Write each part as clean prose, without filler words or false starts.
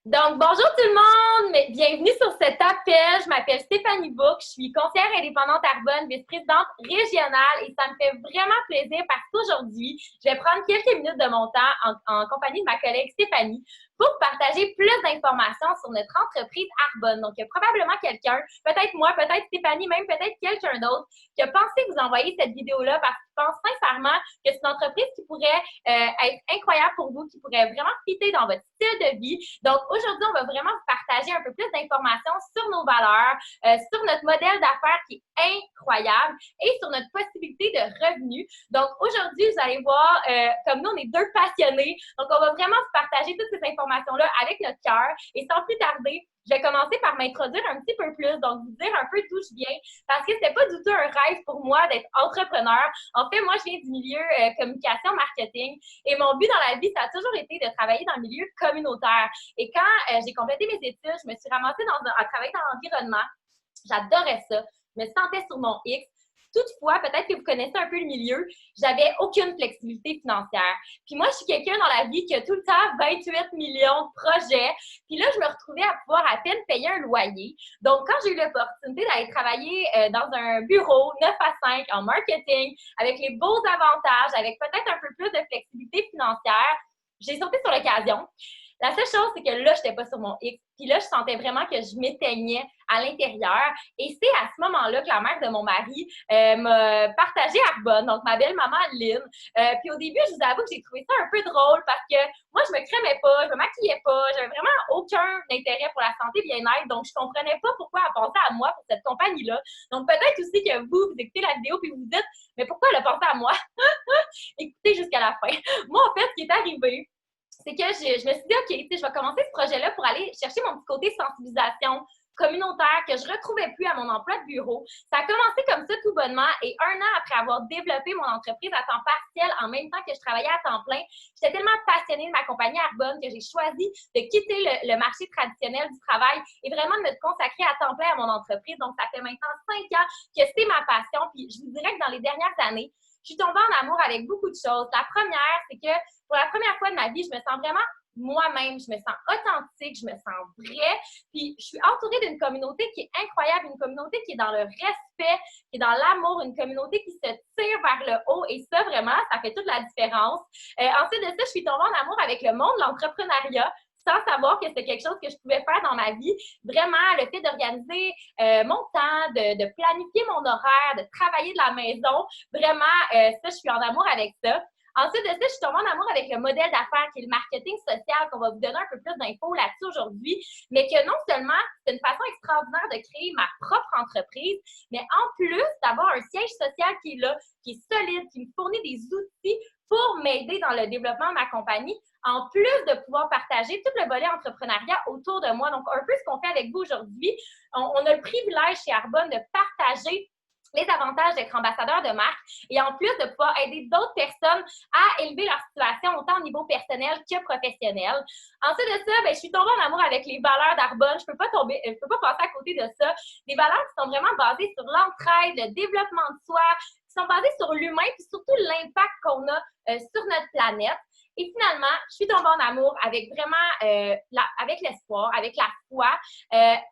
Donc, bonjour tout le monde! Bienvenue sur cet appel. Je m'appelle Stéphanie Bouc. Je suis conseillère indépendante Arbonne, vice-présidente régionale et ça me fait vraiment plaisir parce qu'aujourd'hui, je vais prendre quelques minutes de mon temps en compagnie de ma collègue Stéphanie pour partager plus d'informations sur notre entreprise Arbonne. Donc, il y a probablement quelqu'un, peut-être moi, peut-être Stéphanie, même peut-être quelqu'un d'autre, qui a pensé vous envoyer cette vidéo-là parce qu'il pense sincèrement que c'est une entreprise qui pourrait être incroyable pour vous, qui pourrait vraiment fitter dans votre style de vie. Donc, aujourd'hui, on va vraiment vous partager un peu plus d'informations sur nos valeurs, sur notre modèle d'affaires qui est incroyable et sur notre possibilité de revenus. Donc, aujourd'hui, vous allez voir, comme nous, on est deux passionnés. Donc, on va vraiment vous partager toutes ces informations-là avec notre cœur. Et sans plus tarder, je vais commencer par m'introduire un petit peu plus, donc vous dire un peu d'où je viens, parce que c'était pas du tout un rêve pour moi d'être entrepreneur. En fait, moi, je viens du milieu communication, marketing, et mon but dans la vie, ça a toujours été de travailler dans le milieu communautaire. Et quand j'ai complété mes études, je me suis ramassée à travailler dans l'environnement. J'adorais ça. Je me sentais sur mon X. Toutefois, peut-être que vous connaissez un peu le milieu, j'avais aucune flexibilité financière. Puis moi, je suis quelqu'un dans la vie qui a tout le temps 28 millions de projets. Puis là, je me retrouvais à pouvoir à peine payer un loyer. Donc, quand j'ai eu l'opportunité d'aller travailler dans un bureau 9 à 5 en marketing, avec les beaux avantages, avec peut-être un peu plus de flexibilité financière, j'ai sauté sur l'occasion. La seule chose, c'est que là, je n'étais pas sur mon X. Puis là, je sentais vraiment que je m'éteignais à l'intérieur. Et c'est à ce moment-là que la mère de mon mari m'a partagé Arbonne, donc ma belle-maman Lynn. Puis au début, je vous avoue que j'ai trouvé ça un peu drôle parce que moi, je me crémais pas, je me maquillais pas, j'avais vraiment aucun intérêt pour la santé bien-être. Donc, je comprenais pas pourquoi elle pensait à moi pour cette compagnie-là. Donc, peut-être aussi que vous écoutez la vidéo puis vous vous dites, mais pourquoi elle a pensé à moi? Écoutez jusqu'à la fin. Moi, en fait, ce qui est arrivé, c'est que je me suis dit, OK, je vais commencer ce projet-là pour aller chercher mon petit côté sensibilisation communautaire que je ne retrouvais plus à mon emploi de bureau. Ça a commencé comme ça tout bonnement et un an après avoir développé mon entreprise à temps partiel en même temps que je travaillais à temps plein, j'étais tellement passionnée de ma compagnie Arbonne que j'ai choisi de quitter le marché traditionnel du travail et vraiment de me consacrer à temps plein à mon entreprise. Donc, ça fait maintenant 5 ans que c'est ma passion. Puis, je vous dirais que dans les dernières années, je suis tombée en amour avec beaucoup de choses. La première, c'est que pour la première fois de ma vie, je me sens vraiment moi-même, je me sens authentique, je me sens vraie. Puis, je suis entourée d'une communauté qui est incroyable, une communauté qui est dans le respect, qui est dans l'amour, une communauté qui se tire vers le haut. Et ça, vraiment, ça fait toute la différence. Ensuite de ça, je suis tombée en amour avec le monde de l'entrepreneuriat sans savoir que c'était quelque chose que je pouvais faire dans ma vie. Vraiment, le fait d'organiser mon temps, de planifier mon horaire, de travailler de la maison, vraiment, ça, je suis en amour avec ça. Ensuite de ça, je suis tombée en amour avec le modèle d'affaires qui est le marketing social, qu'on va vous donner un peu plus d'infos là-dessus aujourd'hui, mais que non seulement c'est une façon extraordinaire de créer ma propre entreprise, mais en plus d'avoir un siège social qui est là, qui est solide, qui me fournit des outils pour m'aider dans le développement de ma compagnie, en plus de pouvoir partager tout le volet entrepreneuriat autour de moi. Donc, un peu ce qu'on fait avec vous aujourd'hui. On a le privilège chez Arbonne de partager les avantages d'être ambassadeur de marque et en plus de pouvoir aider d'autres personnes à élever leur situation autant au niveau personnel que professionnel. Ensuite de ça, je suis tombée en amour avec les valeurs d'Arbonne. Je peux pas passer à côté de ça. Des valeurs qui sont vraiment basées sur l'entraide, le développement de soi, qui sont basées sur l'humain puis surtout l'impact qu'on a sur notre planète. Et finalement, je suis tombée en amour avec vraiment avec l'espoir, avec la foi,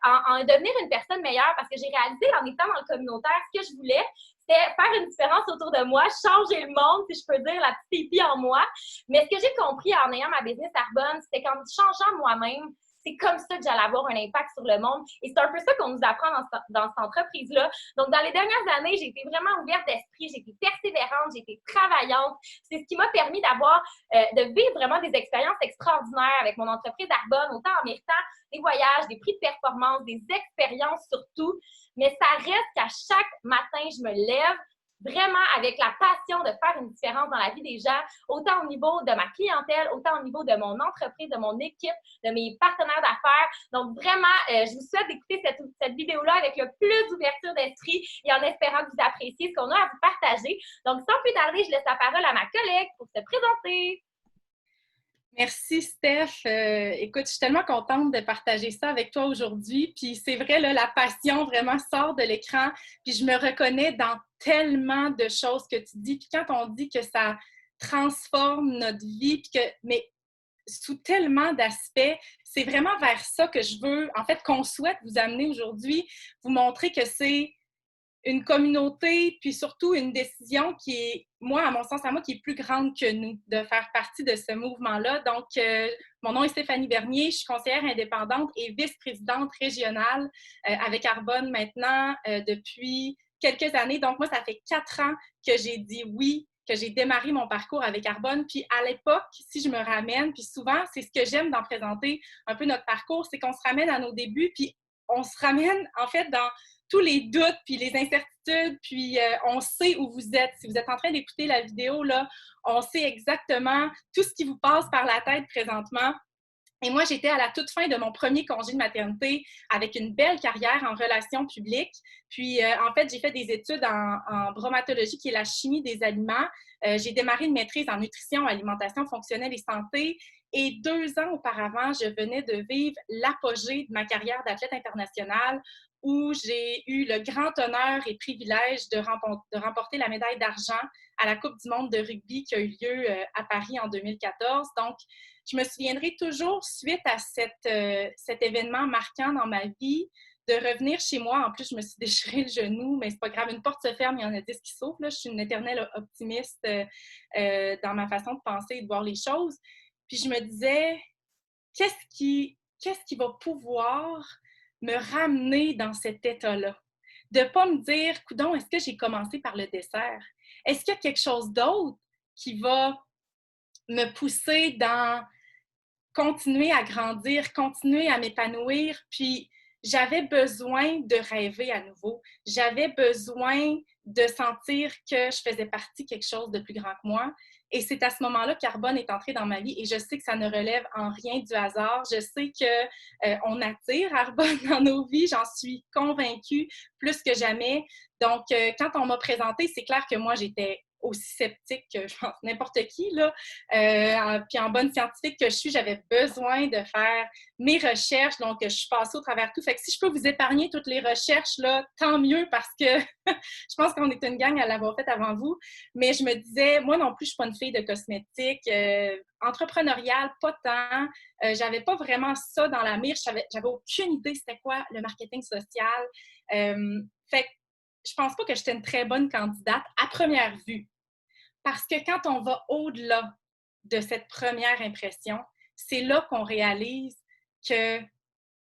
en devenir une personne meilleure parce que j'ai réalisé en étant dans le communautaire, ce que je voulais, c'était faire une différence autour de moi, changer le monde, si je peux dire, la petite épée en moi. Mais ce que j'ai compris en ayant ma business Arbonne, c'était qu'en changeant moi-même, c'est comme ça que j'allais avoir un impact sur le monde. Et c'est un peu ça qu'on nous apprend dans cette entreprise-là. Donc, dans les dernières années, j'ai été vraiment ouverte d'esprit, j'ai été persévérante, j'ai été travaillante. C'est ce qui m'a permis de vivre vraiment des expériences extraordinaires avec mon entreprise Arbonne, autant en méritant des voyages, des prix de performance, des expériences surtout. Mais ça reste qu'à chaque matin, je me lève vraiment avec la passion de faire une différence dans la vie des gens, autant au niveau de ma clientèle, autant au niveau de mon entreprise, de mon équipe, de mes partenaires d'affaires. Donc, vraiment, je vous souhaite d'écouter cette vidéo-là avec le plus d'ouverture d'esprit et en espérant que vous appréciez ce qu'on a à vous partager. Donc, sans plus tarder, je laisse la parole à ma collègue pour se présenter. Merci, Steph. Écoute, je suis tellement contente de partager ça avec toi aujourd'hui. Puis c'est vrai, là, la passion vraiment sort de l'écran. Puis je me reconnais dans tellement de choses que tu dis. Puis quand on dit que ça transforme notre vie, mais sous tellement d'aspects, c'est vraiment vers ça que je veux, en fait, qu'on souhaite vous amener aujourd'hui, vous montrer que c'est une communauté, puis surtout une décision qui est, moi, à mon sens, à moi, qui est plus grande que nous, de faire partie de ce mouvement-là. Donc, mon nom est Stéphanie Bernier, je suis conseillère indépendante et vice-présidente régionale avec Arbonne maintenant depuis quelques années. Donc, moi, ça fait 4 ans que j'ai dit oui, que j'ai démarré mon parcours avec Arbonne. Puis à l'époque, si je me ramène, puis souvent, c'est ce que j'aime d'en présenter un peu notre parcours, c'est qu'on se ramène à nos débuts, puis on se ramène, en fait, dans tous les doutes, puis les incertitudes, puis on sait où vous êtes. Si vous êtes en train d'écouter la vidéo, là, on sait exactement tout ce qui vous passe par la tête présentement. Et moi, j'étais à la toute fin de mon premier congé de maternité avec une belle carrière en relations publiques. Puis, en fait, j'ai fait des études en bromatologie, qui est la chimie des aliments. J'ai démarré une maîtrise en nutrition, alimentation fonctionnelle et santé. Et 2 ans auparavant, je venais de vivre l'apogée de ma carrière d'athlète internationale où j'ai eu le grand honneur et privilège de remporter la médaille d'argent à la Coupe du monde de rugby qui a eu lieu à Paris en 2014. Donc, je me souviendrai toujours, suite à cet événement marquant dans ma vie, de revenir chez moi. En plus, je me suis déchiré le genou, mais c'est pas grave. Une porte se ferme, il y en a 10 qui s'ouvrent. Là. Je suis une éternelle optimiste dans ma façon de penser et de voir les choses. Puis je me disais, qu'est-ce qui va pouvoir me ramener dans cet état-là? De ne pas me dire, coudonc, est-ce que j'ai commencé par le dessert? Est-ce qu'il y a quelque chose d'autre qui va me pousser dans continuer à grandir, continuer à m'épanouir? Puis j'avais besoin de rêver à nouveau. J'avais besoin de sentir que je faisais partie de quelque chose de plus grand que moi. Et c'est à ce moment-là qu'Arbonne est entrée dans ma vie et je sais que ça ne relève en rien du hasard. Je sais qu'on attire Arbonne dans nos vies, j'en suis convaincue plus que jamais. Donc, quand on m'a présenté, c'est clair que moi, j'étais aussi sceptique que je pense n'importe qui, là. Puis en bonne scientifique que je suis, j'avais besoin de faire mes recherches, donc je suis passée au travers tout. Fait que si je peux vous épargner toutes les recherches, là, tant mieux parce que je pense qu'on est une gang à l'avoir fait avant vous. Mais je me disais, moi non plus, je suis pas une fille de cosmétique. Entrepreneuriale, pas tant. J'avais pas vraiment ça dans la mire. J'avais aucune idée c'était quoi le marketing social. Fait que je pense pas que j'étais une très bonne candidate à première vue. Parce que quand on va au-delà de cette première impression, c'est là qu'on réalise que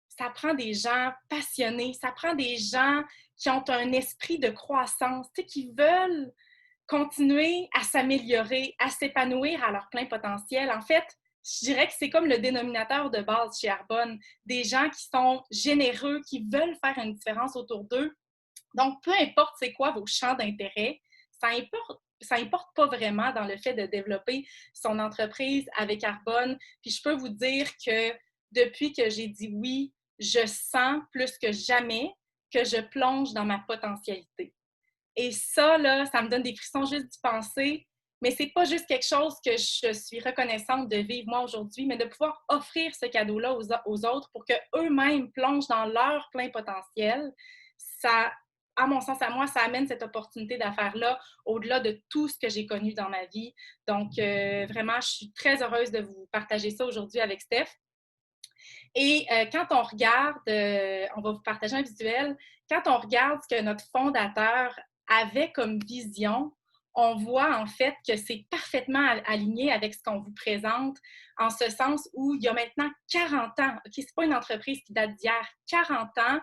ça prend des gens passionnés, ça prend des gens qui ont un esprit de croissance, tu sais, qui veulent continuer à s'améliorer, à s'épanouir à leur plein potentiel. En fait, je dirais que c'est comme le dénominateur de base chez Arbonne, des gens qui sont généreux, qui veulent faire une différence autour d'eux. Donc, peu importe c'est quoi vos champs d'intérêt, ça importe pas vraiment dans le fait de développer son entreprise avec Arbonne. Puis je peux vous dire que depuis que j'ai dit oui, je sens plus que jamais que je plonge dans ma potentialité. Et ça, là, ça me donne des frissons juste d'y penser. Mais c'est pas juste quelque chose que je suis reconnaissante de vivre moi aujourd'hui, mais de pouvoir offrir ce cadeau-là aux autres pour qu'eux-mêmes plongent dans leur plein potentiel. Ça, à mon sens, à moi, ça amène cette opportunité d'affaires-là au-delà de tout ce que j'ai connu dans ma vie. Donc, vraiment, je suis très heureuse de vous partager ça aujourd'hui avec Steph. Et quand on regarde, on va vous partager un visuel, quand on regarde ce que notre fondateur avait comme vision, on voit en fait que c'est parfaitement aligné avec ce qu'on vous présente, en ce sens où il y a maintenant 40 ans, OK, c'est pas une entreprise qui date d'hier, 40 ans,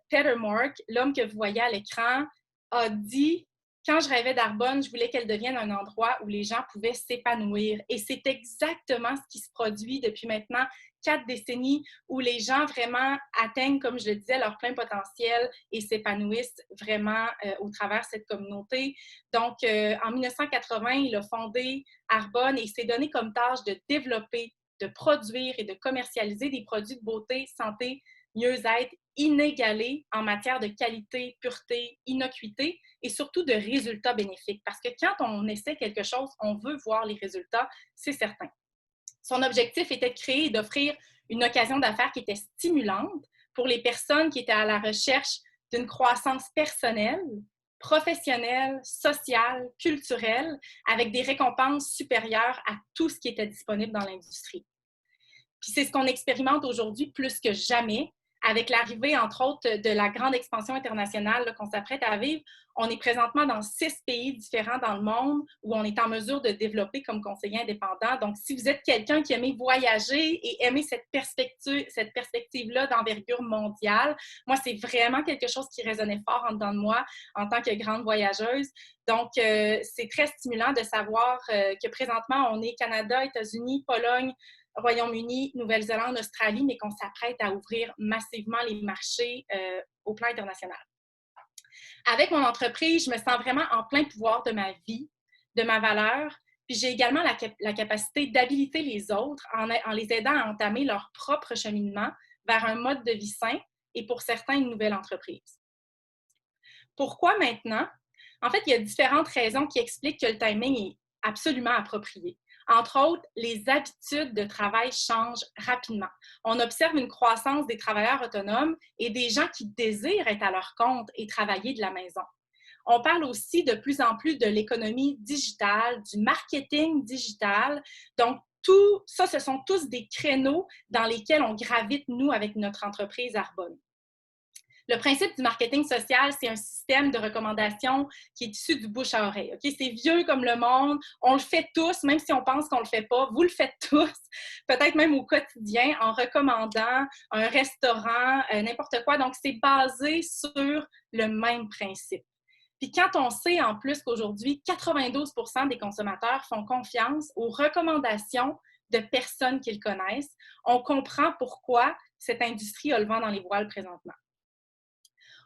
Peter Mork, l'homme que vous voyez à l'écran, a dit quand je rêvais d'Arbonne, je voulais qu'elle devienne un endroit où les gens pouvaient s'épanouir. Et c'est exactement ce qui se produit depuis maintenant 4 décennies, où les gens vraiment atteignent, comme je le disais, leur plein potentiel et s'épanouissent vraiment au travers de cette communauté. Donc, en 1980, il a fondé Arbonne et il s'est donné comme tâche de développer, de produire et de commercialiser des produits de beauté, santé, mieux-être inégalés en matière de qualité, pureté, innocuité et surtout de résultats bénéfiques. Parce que quand on essaie quelque chose, on veut voir les résultats, c'est certain. Son objectif était de créer et d'offrir une occasion d'affaires qui était stimulante pour les personnes qui étaient à la recherche d'une croissance personnelle, professionnelle, sociale, culturelle, avec des récompenses supérieures à tout ce qui était disponible dans l'industrie. Puis c'est ce qu'on expérimente aujourd'hui plus que jamais. Avec l'arrivée, entre autres, de la grande expansion internationale qu'on s'apprête à vivre, on est présentement dans 6 pays différents dans le monde où on est en mesure de développer comme conseiller indépendant. Donc, si vous êtes quelqu'un qui aime voyager et aimer cette perspective-là d'envergure mondiale, moi, c'est vraiment quelque chose qui résonnait fort en dedans de moi en tant que grande voyageuse. Donc, c'est très stimulant de savoir que présentement, on est Canada, États-Unis, Pologne, Royaume-Uni, Nouvelle-Zélande, Australie, mais qu'on s'apprête à ouvrir massivement les marchés au plan international. Avec mon entreprise, je me sens vraiment en plein pouvoir de ma vie, de ma valeur, puis j'ai également la capacité d'habiliter les autres en les aidant à entamer leur propre cheminement vers un mode de vie sain et pour certains, une nouvelle entreprise. Pourquoi maintenant? En fait, il y a différentes raisons qui expliquent que le timing est absolument approprié. Entre autres, les habitudes de travail changent rapidement. On observe une croissance des travailleurs autonomes et des gens qui désirent être à leur compte et travailler de la maison. On parle aussi de plus en plus de l'économie digitale, du marketing digital. Donc, tout ça, ce sont tous des créneaux dans lesquels on gravite, nous, avec notre entreprise Arbonne. Le principe du marketing social, c'est un système de recommandation qui est issu du bouche à oreille. Okay? C'est vieux comme le monde, on le fait tous, même si on pense qu'on ne le fait pas, vous le faites tous, peut-être même au quotidien, en recommandant un restaurant, n'importe quoi. Donc, c'est basé sur le même principe. Puis quand on sait en plus qu'aujourd'hui, 92% des consommateurs font confiance aux recommandations de personnes qu'ils connaissent, on comprend pourquoi cette industrie a le vent dans les voiles présentement.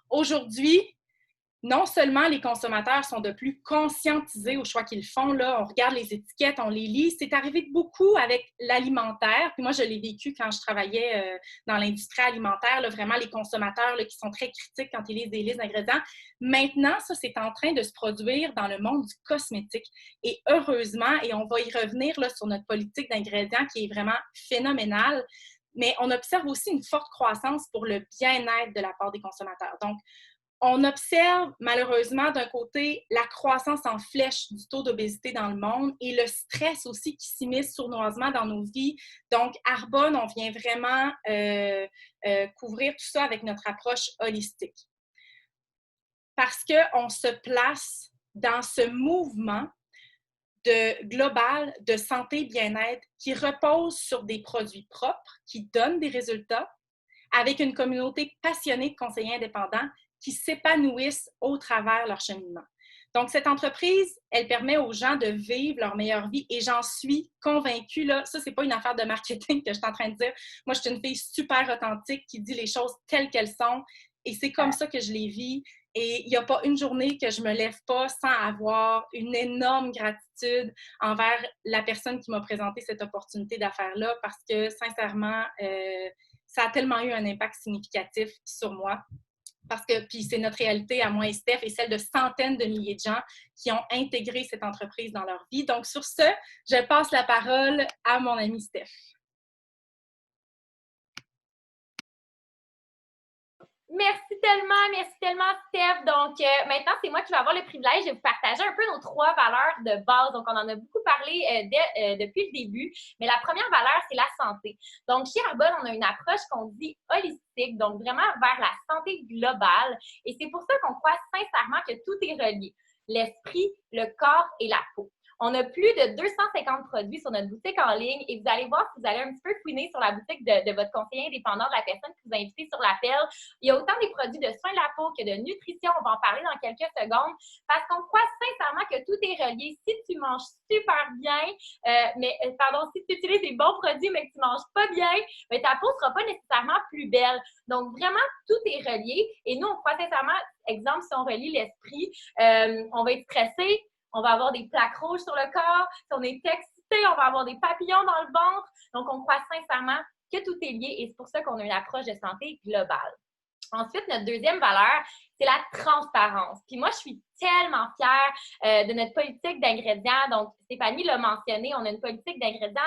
Aujourd'hui, non seulement les consommateurs sont de plus conscientisés au choix qu'ils font, là, on regarde les étiquettes, on les lit, c'est arrivé beaucoup avec l'alimentaire, puis moi je l'ai vécu quand je travaillais dans l'industrie alimentaire, là, vraiment les consommateurs là, qui sont très critiques quand ils lisent des listes d'ingrédients. Maintenant, ça c'est en train de se produire dans le monde du cosmétique et heureusement, et on va y revenir là, sur notre politique d'ingrédients qui est vraiment phénoménale, mais on observe aussi une forte croissance pour le bien-être de la part des consommateurs. Donc, on observe malheureusement d'un côté la croissance en flèche du taux d'obésité dans le monde et le stress aussi qui s'immisce sournoisement dans nos vies. Donc, Arbonne, on vient vraiment couvrir tout ça avec notre approche holistique. Parce qu'on se place dans ce mouvement global de santé et bien-être qui repose sur des produits propres, qui donnent des résultats, avec une communauté passionnée de conseillers indépendants qui s'épanouissent au travers leur cheminement. Donc, cette entreprise, elle permet aux gens de vivre leur meilleure vie et j'en suis convaincue. Là, ça, c'est pas une affaire de marketing que je suis en train de dire. Moi, je suis une fille super authentique qui dit les choses telles qu'elles sont et c'est comme ça que je les vis. Et il n'y a pas une journée que je ne me lève pas sans avoir une énorme gratitude envers la personne qui m'a présenté cette opportunité d'affaires-là parce que, sincèrement, ça a tellement eu un impact significatif sur moi. Parce que, puis c'est notre réalité à moi et Steph et celle de centaines de milliers de gens qui ont intégré cette entreprise dans leur vie. Donc, sur ce, je passe la parole à mon ami Steph. Merci tellement, Steph. Donc, maintenant, c'est moi qui vais avoir le privilège de vous partager un peu nos 3 valeurs de base. Donc, on en a beaucoup parlé depuis le début, mais la première valeur, c'est la santé. Donc, chez Arbonne, on a une approche qu'on dit holistique, donc vraiment vers la santé globale. Et c'est pour ça qu'on croit sincèrement que tout est relié. L'esprit, le corps et la peau. On a plus de 250 produits sur notre boutique en ligne et vous allez voir si vous allez un petit peu fouiner sur la boutique de votre conseiller indépendant, de la personne qui vous a invité sur l'appel. Il y a autant des produits de soins de la peau que de nutrition. On va en parler dans quelques secondes parce qu'on croit sincèrement que tout est relié. Si tu manges super bien, si tu utilises des bons produits mais que tu ne manges pas bien, mais ta peau ne sera pas nécessairement plus belle. Donc, vraiment, tout est relié. Et nous, on croit sincèrement, exemple, si on relie l'esprit, on va être stressé, on va avoir des plaques rouges sur le corps. Si on est excité, on va avoir des papillons dans le ventre. Donc, on croit sincèrement que tout est lié et c'est pour ça qu'on a une approche de santé globale. Ensuite, notre deuxième valeur, c'est la transparence. Puis moi, je suis tellement fière de notre politique d'ingrédients. Donc, Stéphanie l'a mentionné, on a une politique d'ingrédients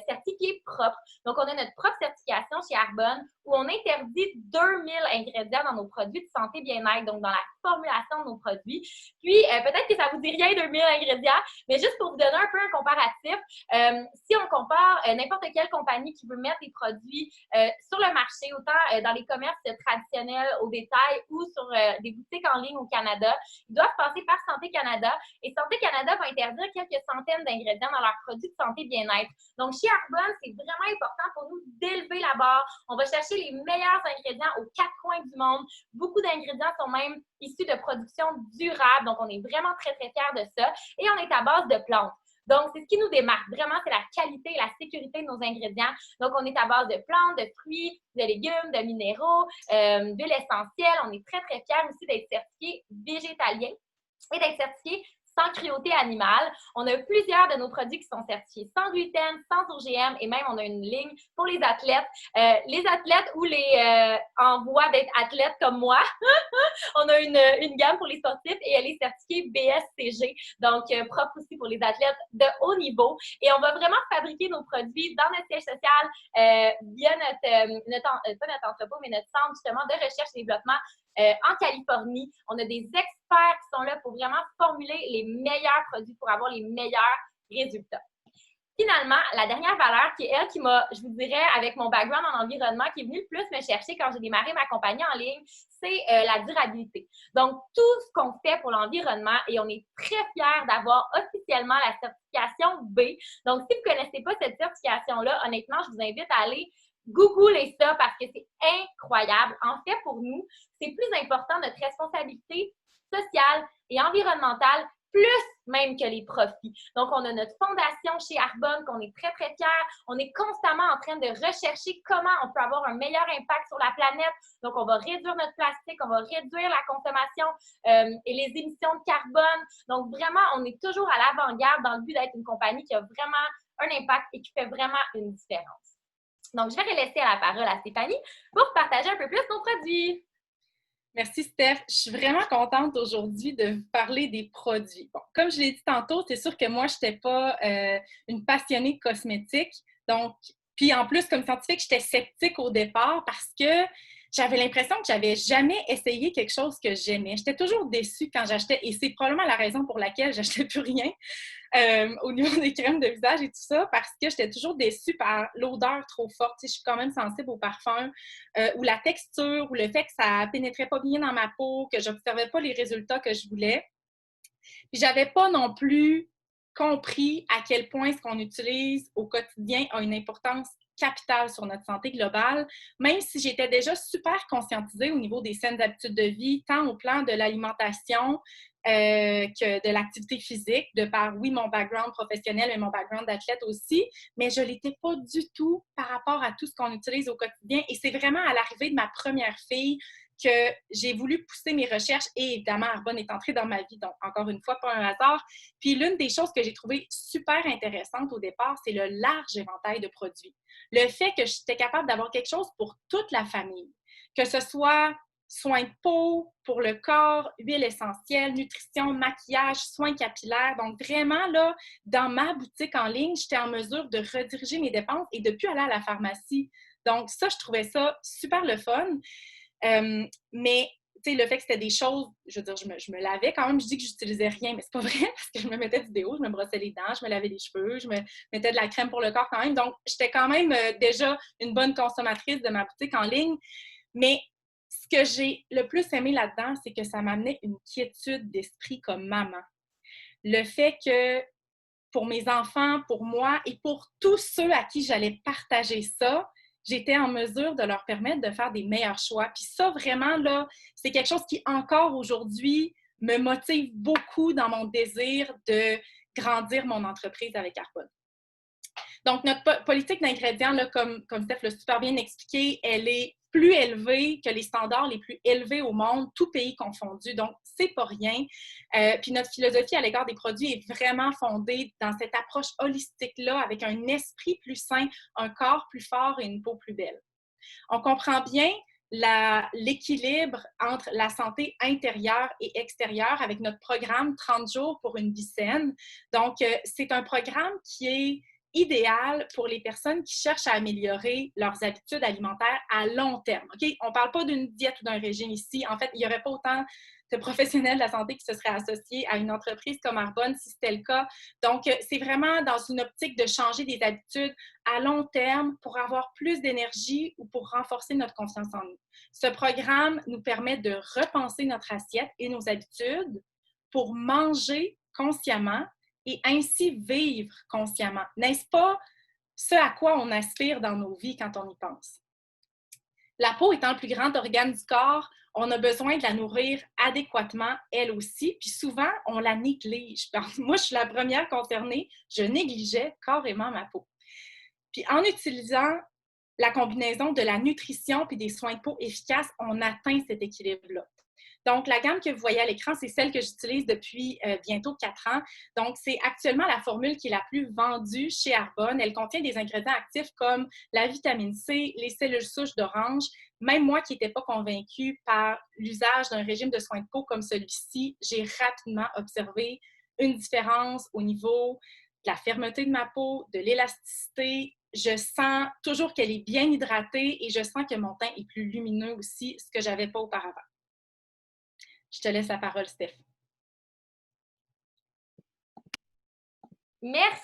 certifiée propre. Donc, on a notre propre certification formulation chez Arbonne où on interdit 2000 ingrédients dans nos produits de santé bien-être, donc dans la formulation de nos produits. Puis, peut-être que ça vous dit rien, 2000 ingrédients, mais juste pour vous donner un peu un comparatif, si on compare n'importe quelle compagnie qui veut mettre des produits sur le marché, autant dans les commerces traditionnels au détail ou sur des boutiques en ligne au Canada, ils doivent passer par Santé Canada. Et Santé Canada va interdire quelques centaines d'ingrédients dans leurs produits de santé bien-être. Donc, chez Arbonne, c'est vraiment important pour nous d'élever la barre. On va chercher les meilleurs ingrédients aux quatre coins du monde. Beaucoup d'ingrédients sont même issus de production durable. Donc, on est vraiment très, très fiers de ça. Et on est à base de plantes. Donc, c'est ce qui nous démarque. Vraiment, c'est la qualité et la sécurité de nos ingrédients. Donc, on est à base de plantes, de fruits, de légumes, de minéraux, d'huiles essentielles. On est très, très fiers aussi d'être certifiés végétaliens et d'être certifiés sans cruauté animale. On a plusieurs de nos produits qui sont certifiés sans gluten, sans OGM et même on a une ligne pour les athlètes. Les athlètes ou les en voie d'être athlètes comme moi, on a une gamme pour les sportifs et elle est certifiée BSCG, donc propre aussi pour les athlètes de haut niveau. Et on va vraiment fabriquer nos produits dans notre siège social via pas notre entrepôt, mais notre centre justement de recherche et développement en Californie. On a des experts qui sont là pour vraiment formuler les meilleurs produits pour avoir les meilleurs résultats. Finalement, la dernière valeur qui est elle qui m'a, je vous dirais, avec mon background en environnement, qui est venue le plus me chercher quand j'ai démarré ma compagnie en ligne, c'est la durabilité. Donc, tout ce qu'on fait pour l'environnement et on est très fiers d'avoir officiellement la certification B. Donc, si vous ne connaissez pas cette certification-là, honnêtement, je vous invite à aller googler ça parce que c'est incroyable. En fait, pour nous, c'est plus important notre responsabilité sociale et environnementale, plus même que les profits. Donc, on a notre fondation chez Arbonne qu'on est très, très fiers. On est constamment en train de rechercher comment on peut avoir un meilleur impact sur la planète. Donc, on va réduire notre plastique, on va réduire la consommation et les émissions de carbone. Donc, vraiment, on est toujours à l'avant-garde dans le but d'être une compagnie qui a vraiment un impact et qui fait vraiment une différence. Donc, je vais laisser la parole à Stéphanie pour partager un peu plus nos produits. Merci, Steph. Je suis vraiment contente aujourd'hui de vous parler des produits. Bon, comme je l'ai dit tantôt, c'est sûr que moi, je n'étais pas une passionnée de cosmétiques. Donc, puis en plus, comme scientifique, j'étais sceptique au départ parce que j'avais l'impression que j'avais jamais essayé quelque chose que j'aimais. J'étais toujours déçue quand j'achetais et c'est probablement la raison pour laquelle j'achetais plus rien au niveau des crèmes de visage et tout ça parce que j'étais toujours déçue par l'odeur trop forte. Tu sais, je suis quand même sensible au parfum ou la texture ou le fait que ça pénétrait pas bien dans ma peau, que j'observais pas les résultats que je voulais. Puis j'avais pas non plus compris à quel point ce qu'on utilise au quotidien a une importance capitale sur notre santé globale, même si j'étais déjà super conscientisée au niveau des saines habitudes de vie, tant au plan de l'alimentation que de l'activité physique, de par, oui, mon background professionnel et mon background d'athlète aussi, mais je ne l'étais pas du tout par rapport à tout ce qu'on utilise au quotidien. Et c'est vraiment à l'arrivée de ma première fille que j'ai voulu pousser mes recherches et évidemment, Arbonne est entrée dans ma vie, donc encore une fois, pas un hasard. Puis l'une des choses que j'ai trouvées super intéressantes au départ, c'est le large éventail de produits. Le fait que j'étais capable d'avoir quelque chose pour toute la famille, que ce soit soins de peau, pour le corps, huile essentielle, nutrition, maquillage, soins capillaires. Donc vraiment, là, dans ma boutique en ligne, j'étais en mesure de rediriger mes dépenses et de ne plus aller à la pharmacie. Donc ça, je trouvais ça super le fun. Mais tu sais, le fait que c'était des choses, je veux dire, je me lavais quand même, je dis que j'utilisais rien, mais c'est pas vrai parce que je me mettais du déo, je me brossais les dents, je me lavais les cheveux, je me mettais de la crème pour le corps quand même. Donc, j'étais quand même déjà une bonne consommatrice de ma boutique en ligne. Mais ce que j'ai le plus aimé là-dedans, c'est que ça m'amenait une quiétude d'esprit comme maman. Le fait que pour mes enfants, pour moi et pour tous ceux à qui j'allais partager ça, j'étais en mesure de leur permettre de faire des meilleurs choix. Puis ça, vraiment, là, c'est quelque chose qui, encore aujourd'hui, me motive beaucoup dans mon désir de grandir mon entreprise avec Arbonne. Donc, notre politique d'ingrédients, là, comme Steph l'a super bien expliqué, elle est plus élevée que les standards les plus élevés au monde, tout pays confondu. Donc, c'est pas rien. Puis notre philosophie à l'égard des produits est vraiment fondée dans cette approche holistique-là, avec un esprit plus sain, un corps plus fort et une peau plus belle. On comprend bien l'équilibre entre la santé intérieure et extérieure avec notre programme 30 jours pour une vie saine. Donc, c'est un programme qui est idéal pour les personnes qui cherchent à améliorer leurs habitudes alimentaires à long terme. Okay? On ne parle pas d'une diète ou d'un régime ici. En fait, il n'y aurait pas autant de professionnels de la santé qui se seraient associés à une entreprise comme Arbonne si c'était le cas. Donc, c'est vraiment dans une optique de changer des habitudes à long terme pour avoir plus d'énergie ou pour renforcer notre confiance en nous. Ce programme nous permet de repenser notre assiette et nos habitudes pour manger consciemment et ainsi vivre consciemment. N'est-ce pas ce à quoi on aspire dans nos vies quand on y pense? La peau étant le plus grand organe du corps, on a besoin de la nourrir adéquatement, elle aussi, puis souvent, on la néglige. Moi, je suis la première concernée, je négligeais carrément ma peau. Puis en utilisant la combinaison de la nutrition puis des soins de peau efficaces, on atteint cet équilibre-là. Donc, la gamme que vous voyez à l'écran, c'est celle que j'utilise depuis bientôt 4 ans. Donc, c'est actuellement la formule qui est la plus vendue chez Arbonne. Elle contient des ingrédients actifs comme la vitamine C, les cellules souches d'orange. Même moi qui n'étais pas convaincue par l'usage d'un régime de soins de peau comme celui-ci, j'ai rapidement observé une différence au niveau de la fermeté de ma peau, de l'élasticité. Je sens toujours qu'elle est bien hydratée et je sens que mon teint est plus lumineux aussi, ce que je n'avais pas auparavant. Je te laisse la parole, Steph. Merci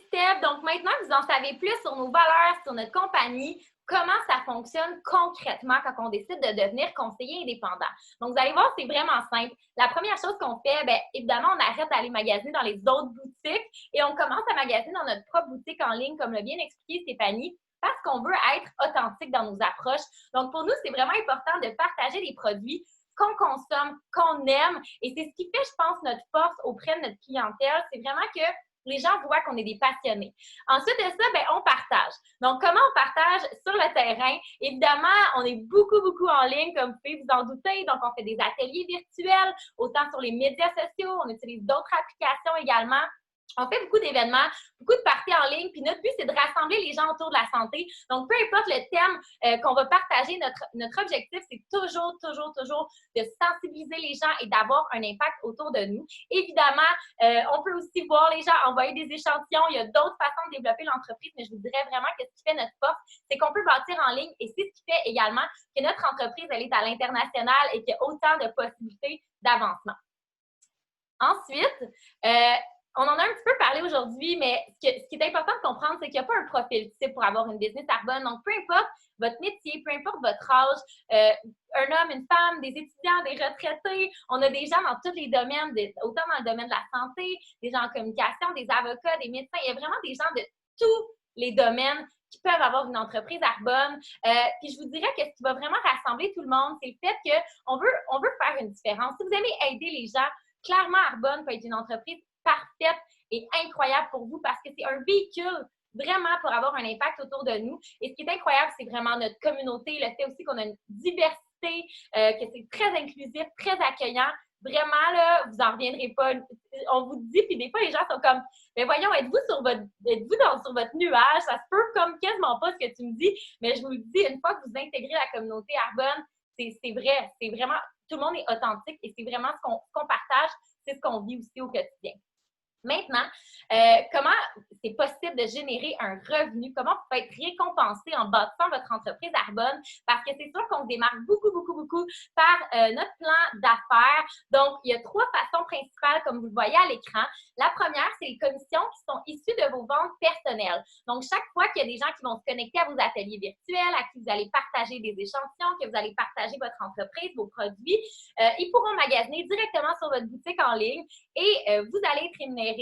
Steph. Donc maintenant que vous en savez plus sur nos valeurs, sur notre compagnie, comment ça fonctionne concrètement quand on décide de devenir conseiller indépendant. Donc vous allez voir, c'est vraiment simple. La première chose qu'on fait, bien évidemment, on arrête d'aller magasiner dans les autres boutiques et on commence à magasiner dans notre propre boutique en ligne, comme l'a bien expliqué Stéphanie, parce qu'on veut être authentique dans nos approches. Donc pour nous, c'est vraiment important de partager des produits qu'on consomme, qu'on aime. Et c'est ce qui fait, je pense, notre force auprès de notre clientèle. C'est vraiment que les gens voient qu'on est des passionnés. Ensuite de ça, bien, on partage. Donc, comment on partage sur le terrain? Évidemment, on est beaucoup en ligne, comme vous pouvez vous en douter. Donc, on fait des ateliers virtuels, autant sur les médias sociaux. On utilise d'autres applications également. On fait beaucoup d'événements, beaucoup de parties en ligne, puis notre but, c'est de rassembler les gens autour de la santé. Donc, peu importe le thème qu'on va partager, notre objectif, c'est toujours de sensibiliser les gens et d'avoir un impact autour de nous. Évidemment, on peut aussi voir les gens envoyer des échantillons. Il y a d'autres façons de développer l'entreprise, mais je vous dirais vraiment que ce qui fait notre force, c'est qu'on peut bâtir en ligne et c'est ce qui fait également que notre entreprise, elle est à l'international et qu'il y a autant de possibilités d'avancement. Ensuite, on en a un petit peu parlé aujourd'hui, mais ce qui est important de comprendre, c'est qu'il n'y a pas un profil type pour avoir une business Arbonne. Donc, peu importe votre métier, peu importe votre âge, un homme, une femme, des étudiants, des retraités, on a des gens dans tous les domaines, autant dans le domaine de la santé, des gens en communication, des avocats, des médecins. Il y a vraiment des gens de tous les domaines qui peuvent avoir une entreprise Arbonne. Puis je vous dirais que ce qui va vraiment rassembler tout le monde, c'est le fait qu'on veut faire une différence. Si vous aimez aider les gens, clairement, Arbonne peut être une entreprise parfaite et incroyable pour vous parce que c'est un véhicule vraiment pour avoir un impact autour de nous. Et ce qui est incroyable, c'est vraiment notre communauté, le fait aussi qu'on a une diversité, que c'est très inclusif, très accueillant. Vraiment, là, vous n'en reviendrez pas. On vous dit, puis des fois, les gens sont comme, mais voyons, êtes-vous sur votre nuage? Ça se peut comme quasiment pas ce que tu me dis, mais je vous le dis, une fois que vous intégrez la communauté Arbonne, c'est vrai, c'est vraiment, tout le monde est authentique et c'est vraiment ce qu'on partage, c'est ce qu'on vit aussi au quotidien. Maintenant, comment c'est possible de générer un revenu? Comment vous pouvez être récompensé en bâtissant votre entreprise Arbonne? Parce que c'est sûr qu'on se démarque beaucoup par notre plan d'affaires. Donc, il y a 3 façons principales, comme vous le voyez à l'écran. La première, c'est les commissions qui sont issues de vos ventes personnelles. Donc, chaque fois qu'il y a des gens qui vont se connecter à vos ateliers virtuels, à qui vous allez partager des échantillons, que vous allez partager votre entreprise, vos produits, ils pourront magasiner directement sur votre boutique en ligne et vous allez être rémunéré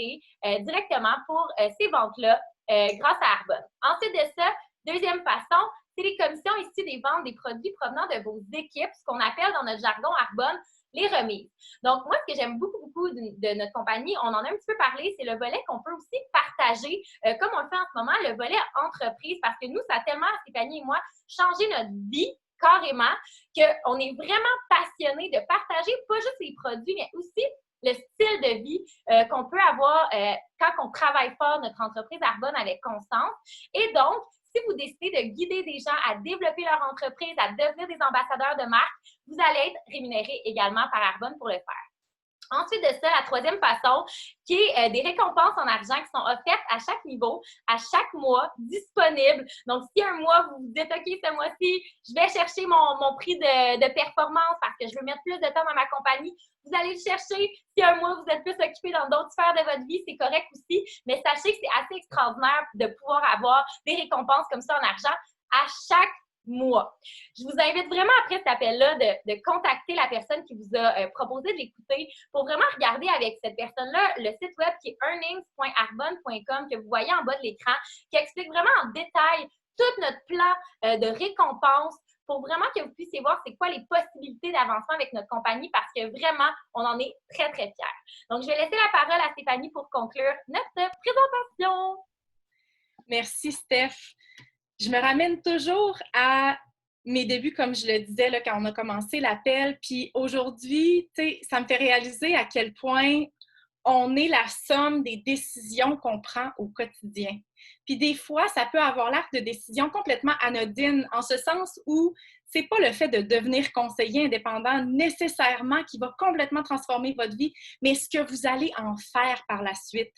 directement pour ces ventes-là grâce à Arbonne. Ensuite de ça, deuxième façon, c'est les commissions issues des ventes des produits provenant de vos équipes, ce qu'on appelle dans notre jargon Arbonne les remises. Donc, moi, ce que j'aime beaucoup de notre compagnie, on en a un petit peu parlé, c'est le volet qu'on peut aussi partager, comme on le fait en ce moment, le volet entreprise, parce que nous, ça a tellement, Stéphanie et moi, changé notre vie carrément, qu'on est vraiment passionnés de partager pas juste les produits, mais aussi le style de vie qu'on peut avoir quand on travaille fort notre entreprise Arbonne avec constance. Et donc, si vous décidez de guider des gens à développer leur entreprise, à devenir des ambassadeurs de marque, vous allez être rémunéré également par Arbonne pour le faire. Ensuite de ça, la troisième façon, qui est des récompenses en argent qui sont offertes à chaque niveau, à chaque mois, disponibles. Donc, si un mois, vous vous dites, OK, ce mois-ci, je vais chercher mon prix de performance parce que je veux mettre plus de temps dans ma compagnie, vous allez le chercher. Si un mois, vous êtes plus occupé dans d'autres sphères de votre vie, c'est correct aussi. Mais sachez que c'est assez extraordinaire de pouvoir avoir des récompenses comme ça en argent à chaque mois. Je vous invite vraiment après cet appel-là de contacter la personne qui vous a proposé de l'écouter pour vraiment regarder avec cette personne-là le site web qui est earnings.arbonne.com que vous voyez en bas de l'écran, qui explique vraiment en détail tout notre plan de récompense pour vraiment que vous puissiez voir c'est quoi les possibilités d'avancement avec notre compagnie parce que vraiment, on en est très, très fiers. Donc, je vais laisser la parole à Stéphanie pour conclure notre présentation. Merci, Steph. Je me ramène toujours à mes débuts, comme je le disais là, quand on a commencé l'appel. Puis aujourd'hui, ça me fait réaliser à quel point on est la somme des décisions qu'on prend au quotidien. Puis des fois, ça peut avoir l'air de décisions complètement anodines, en ce sens où c'est pas le fait de devenir conseiller indépendant nécessairement qui va complètement transformer votre vie, mais ce que vous allez en faire par la suite.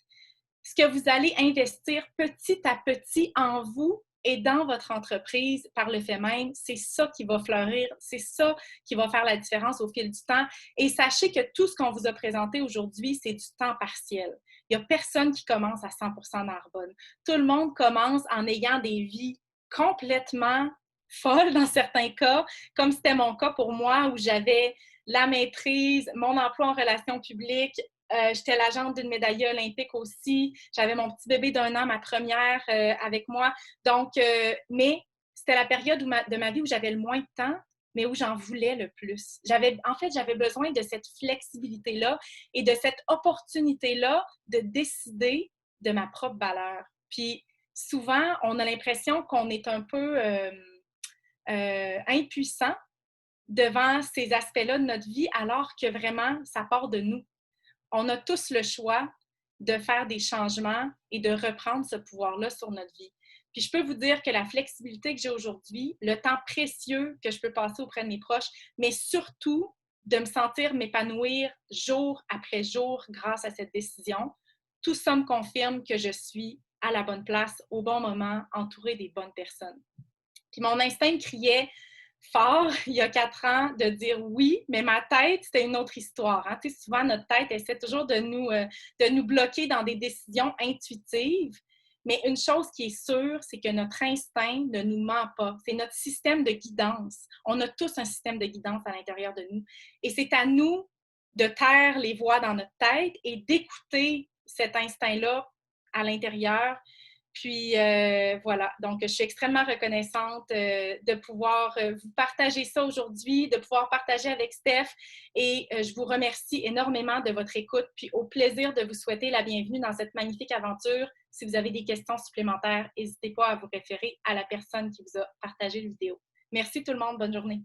Ce que vous allez investir petit à petit en vous et dans votre entreprise par le fait même, c'est ça qui va fleurir, c'est ça qui va faire la différence au fil du temps. Et sachez que tout ce qu'on vous a présenté aujourd'hui, c'est du temps partiel. Il n'y a personne qui commence à 100% dans Arbonne. Tout le monde commence en ayant des vies complètement folles dans certains cas, comme c'était mon cas pour moi où j'avais la maîtrise, mon emploi en relations publiques, j'étais l'agente d'une médaille olympique aussi. J'avais mon petit bébé d'1 an, ma première, avec moi. Donc, mais c'était la période de ma vie où j'avais le moins de temps, mais où j'en voulais le plus. J'avais besoin de cette flexibilité-là et de cette opportunité-là de décider de ma propre valeur. Puis, souvent, on a l'impression qu'on est un peu impuissant devant ces aspects-là de notre vie, alors que vraiment, ça part de nous. On a tous le choix de faire des changements et de reprendre ce pouvoir-là sur notre vie. Puis je peux vous dire que la flexibilité que j'ai aujourd'hui, le temps précieux que je peux passer auprès de mes proches, mais surtout de me sentir m'épanouir jour après jour grâce à cette décision, tout ça me confirme que je suis à la bonne place, au bon moment, entourée des bonnes personnes. Puis mon instinct criait fort, il y a 4 ans, de dire oui, mais ma tête, c'était une autre histoire. Hein? Tu sais, souvent, notre tête essaie toujours de nous bloquer dans des décisions intuitives. Mais une chose qui est sûre, c'est que notre instinct ne nous ment pas. C'est notre système de guidance. On a tous un système de guidance à l'intérieur de nous. Et c'est à nous de taire les voix dans notre tête et d'écouter cet instinct-là à l'intérieur. Puis voilà, donc je suis extrêmement reconnaissante de pouvoir vous partager ça aujourd'hui, de pouvoir partager avec Steph et je vous remercie énormément de votre écoute, puis au plaisir de vous souhaiter la bienvenue dans cette magnifique aventure. Si vous avez des questions supplémentaires, n'hésitez pas à vous référer à la personne qui vous a partagé la vidéo. Merci tout le monde, bonne journée.